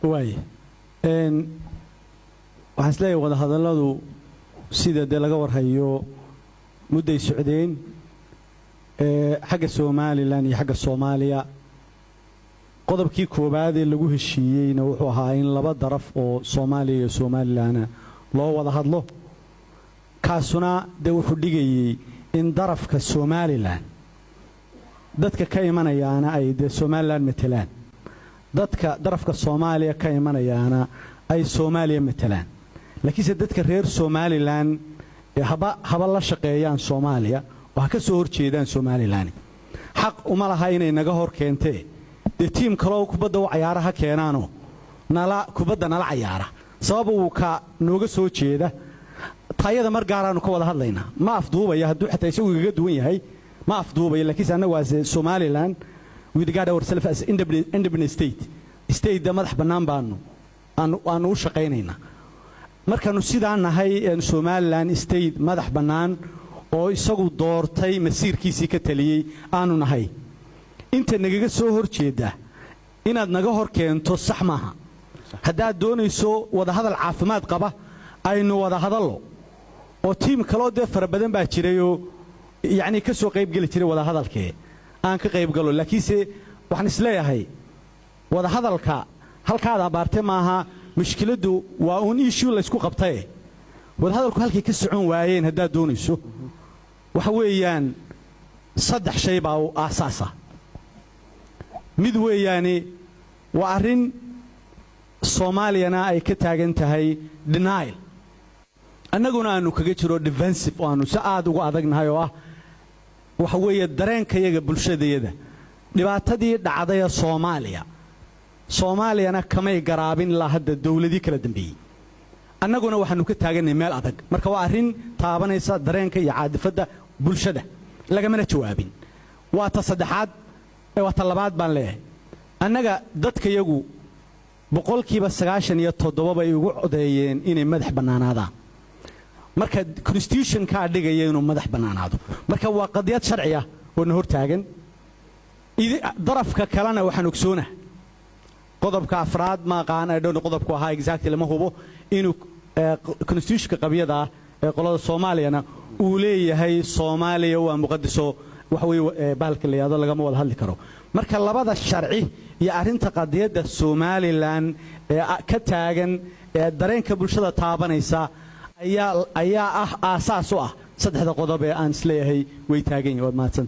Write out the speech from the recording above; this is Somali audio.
واي waxaan isleeyahay wada hadalladu sida de laga warhayo mudday socdeen xagga Soomaaliland iyo xagga Soomaaliya qodobkii koobaad ee lagu heshiiyeyna wuxuu ahaa in laba daraf oo Soomaaliya iyo Somaliland loo wada hadlo kaasuna de wuxuu dhigayay in darafka Somaliland dadka ka imanayana ay de Somaliland metelaan dadka darafka Soomaaliya ka imanayana ay Soomaaliya metelaan laakiin dadka reer Somaliland haba la shaqeeyaan Soomaaliya waxa ka soo horjeedaan Somaliland xaq uma laha inay naga hor keentay team kale kubadda u ciyaaraha keenaano nala kubadda nala ciyaara sababuu ka nooga soo jeeda tayada mar gaaraan ka wada hadlayna ma afduubaya hadduu xitaa isagu iga duwan yahay ma afduubaya laakiin anagu waa Somaliland we regard ourselves as independent state da madax banaan baanu aan u shaqeynayna markaanu sidaan nahay Somaliland state madax banaan oo isagu doortay masiirkiisii ka taliyay aanu nahay inta nagaga soo horjeeda inaad naga hor keento sax maaha haddaad doonayso wada hadal caafimaad qaba aynu wada hadallo oo team kale oo fara badan baa jiray oo yaani ka soo qayb gali jiray wada hadalkee aan ka qayb galo laakiinse waxaan isleeyahay wada hadalka halkaada baartay maaha mushkiladu waa un issue la isku qabtay wada hadalku halkii ka socon waayeen haddaad doonayso waxa weeyaan saddex shay baa u aasaasa mid weeyaani waa arin Soomaaliyana ay ka taagan tahay denial annaguna aanu kaga jiro defensive oo aanu si aad ugu adagnahay oo ah waxa weeye dareenkayaga bulshadeeda dhibaatadii dhacday Soomaaliyana kamay garaabin la hadda dawladii kala dambeeyay annaguna waxaanu ka taaganay meel adag marka waa arin taabanaysa dareenka iyo caadifada bulshada lagamana jawaabin waa ta saddexaad waa ta labaad baan leeyahay annaga dadkayagu boqolkiiba 97 bay ugu codeeyeen inay madax banaanaadaan marka constitution ka dhigaya inuu madax banaanaado marka waa qadiyad sharci ah oo hor taagan darafka kalena waxaan ogsoonahay qodobka afraad ma qaan ay dhow qodobku ahaa exactly ma hubo inuu constitution qabiyada ee qolada Soomaaliyana uu leeyahay Soomaaliya waa muqaddaso wax weey baalka leeyado laga ma wada hadli karo marka labada sharci iyo arinta qadiyada Somaliland ee ka taagan ee dareenka bulshada taabanaysa ayaa aasaas u ah saddexda qodob ee aan isleeyahay way taagan yihiin maanta